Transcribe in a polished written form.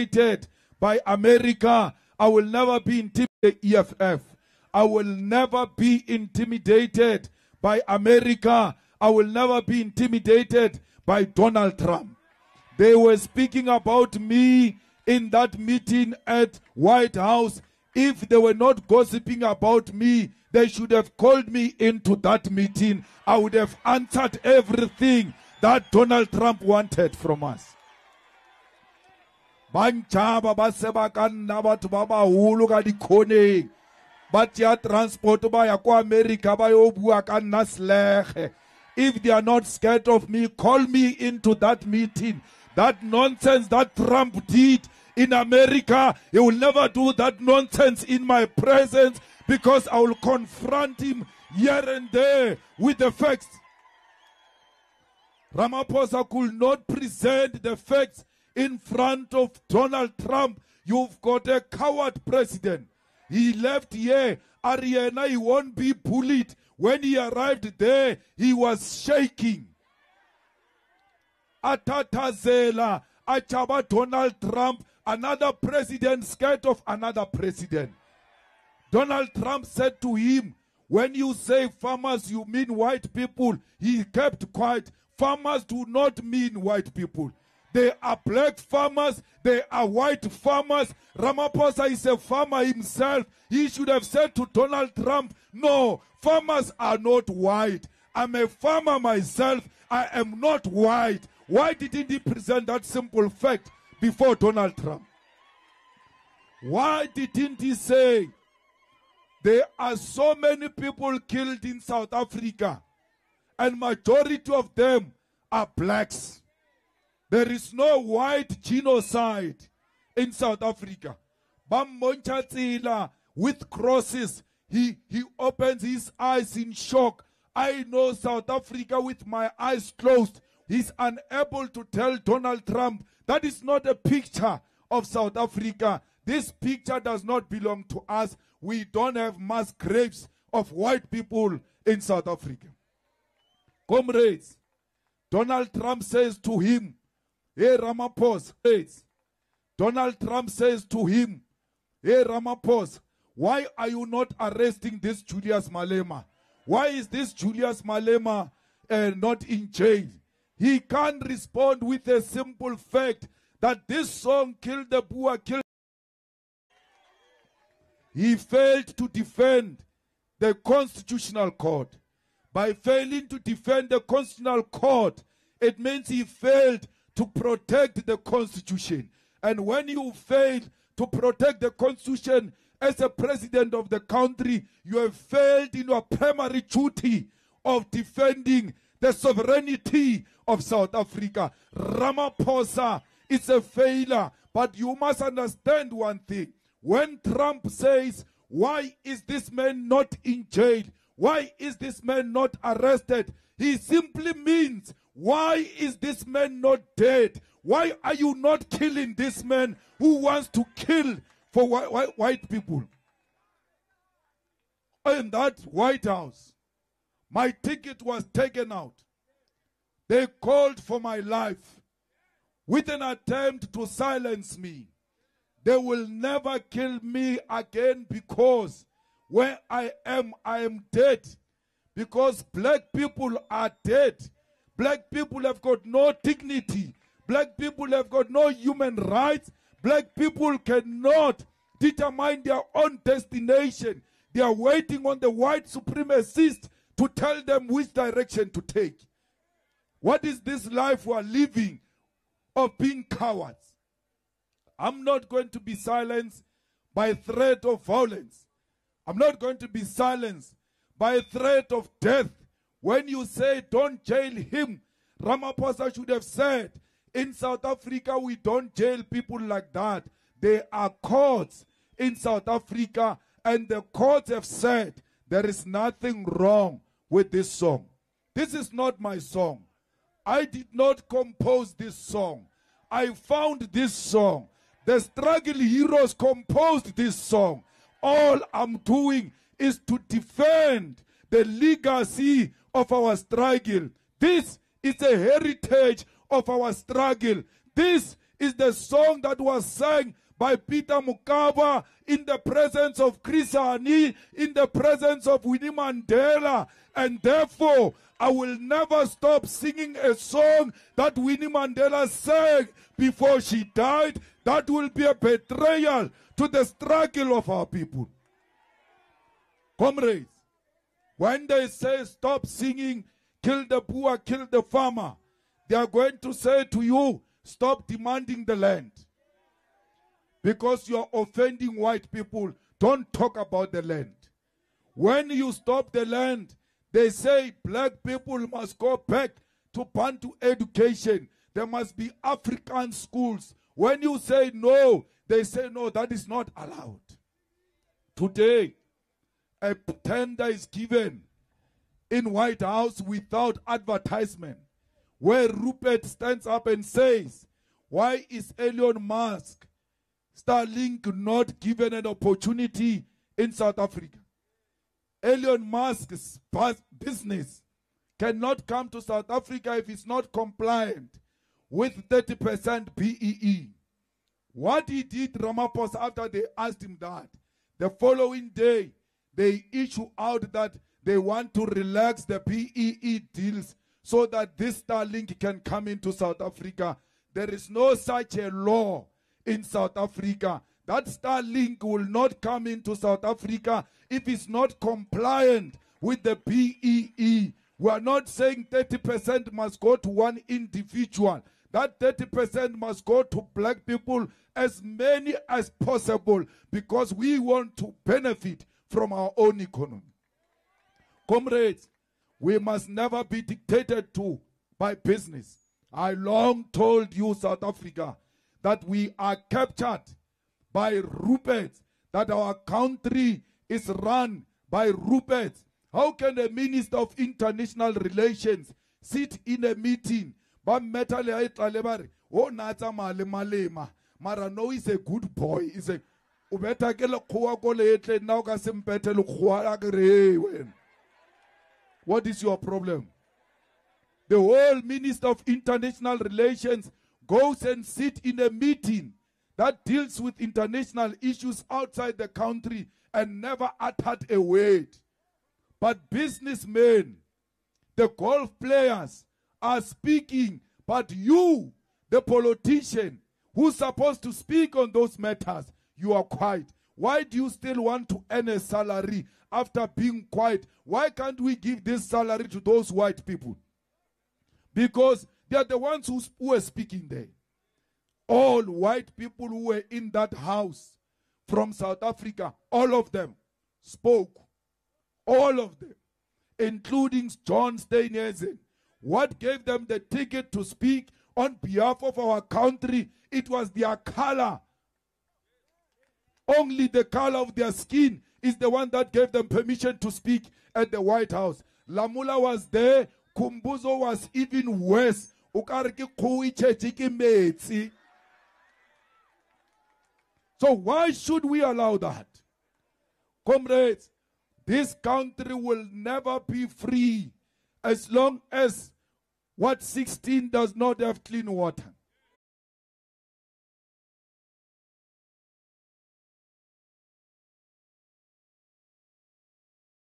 intimidated by America. I will never be intimidated by EFF. I will never be intimidated by America. I will never be intimidated by Donald Trump. They were speaking about me in that meeting at White House. If they were not gossiping about me, they should have called me into that meeting. I would have answered everything that Donald Trump wanted from us. Banchaba ba seba ka nna batho ba baholo ka dikhoneng ba tia transport ba ya kwa America ba yo bua ka nna slege. If they are not scared of me, call me into that meeting. That nonsense that Trump did in America, he will never do that nonsense in my presence, because I will confront him here and there with the facts. Ramaphosa could not present the facts in front of Donald Trump. You've got a coward president. He left here. Ariana, he won't be bullied. When he arrived there, he was shaking. Atatazela, Achaba Donald Trump, another president scared of another president. Donald Trump said to him, when you say farmers, you mean white people. He kept quiet. Farmers do not mean white people. They are black farmers. They are white farmers. Ramaphosa is a farmer himself. He should have said to Donald Trump, no, farmers are not white. I'm a farmer myself. I am not white. Why didn't he present that simple fact before Donald Trump? Why didn't he say, there are so many people killed in South Africa, and majority of them are blacks. There is no white genocide in South Africa. Bammonchatsila with crosses. He opens his eyes in shock. I know South Africa with my eyes closed. He's unable to tell Donald Trump that is not a picture of South Africa. This picture does not belong to us. We don't have mass graves of white people in South Africa. Comrades, Donald Trump says to him, hey Ramaphosa, Donald Trump says to him, hey Ramaphosa, why are you not arresting this Julius Malema? Why is this Julius Malema not in jail? He can't respond with a simple fact that this song killed the Boer, killed. He failed to defend the Constitutional Court. By failing to defend the Constitutional Court, it means he failed to protect the Constitution. And when you fail to protect the Constitution as a president of the country, you have failed in your primary duty of defending the sovereignty of South Africa. Ramaphosa is a failure, but you must understand one thing. When Trump says, why is this man not in jail? Why is this man not arrested? He simply means, why is this man not dead? Why are you not killing this man who wants to kill for white people? In that White House, my ticket was taken out. They called for my life with an attempt to silence me. They will never kill me again, because where I am dead. Because black people are dead. Black people have got no dignity. Black people have got no human rights. Black people cannot determine their own destination. They are waiting on the white supremacists to tell them which direction to take. What is this life we are living of being cowards? I'm not going to be silenced by threat of violence. I'm not going to be silenced by threat of death. When you say don't jail him, Ramaphosa should have said, in South Africa we don't jail people like that. There are courts in South Africa, and the courts have said there is nothing wrong with this song. This is not my song. I did not compose this song. I found this song. The struggle heroes composed this song. All I'm doing is to defend the legacy of our struggle. This is a heritage of our struggle. This is the song that was sang by Peter Mokaba in the presence of Chris Hani, in the presence of Winnie Mandela. And therefore, I will never stop singing a song that Winnie Mandela sang before she died. That will be a betrayal to the struggle of our people. Comrades, when they say stop singing, kill the poor, kill the farmer, they are going to say to you, stop demanding the land. Because you are offending white people, don't talk about the land. When you stop the land, they say black people must go back to Bantu education. There must be African schools. When you say no, they say no, that is not allowed. Today, a tender is given in White House without advertisement, where Rupert stands up and says, why is Elon Musk, Starlink, not given an opportunity in South Africa? Elon Musk's business cannot come to South Africa if it's not compliant with 30% BEE. What he did, Ramaphosa, after they asked him that, the following day, they issue out that they want to relax the BEE deals so that this Starlink can come into South Africa. There is no such a law in South Africa. That Starlink will not come into South Africa if it's not compliant with the BEE. We are not saying 30% must go to one individual. That 30% must go to black people, as many as possible, because we want to benefit from our own economy. Comrades, we must never be dictated to by business. I long told you, South Africa, that we are captured by Ruperts, that our country is run by Ruperts. How can a minister of international relations sit in a meeting, but oh, Nata Malema, Marano is a good boy, is a what is your problem? The whole Minister of International Relations goes and sits in a meeting that deals with international issues outside the country and never uttered a word. But businessmen, the golf players are speaking, but you, the politician, who's supposed to speak on those matters, you are quiet. Why do you still want to earn a salary after being quiet? Why can't we give this salary to those white people? Because they are the ones who are speaking there. All white people who were in that house from South Africa, all of them spoke. All of them, including John Steenhuisen. What gave them the ticket to speak on behalf of our country? It was their color. Only the color of their skin is the one that gave them permission to speak at the White House. Lamula was there. Kumbuzo was even worse. So why should we allow that? Comrades, this country will never be free as long as Ward 16 does not have clean water.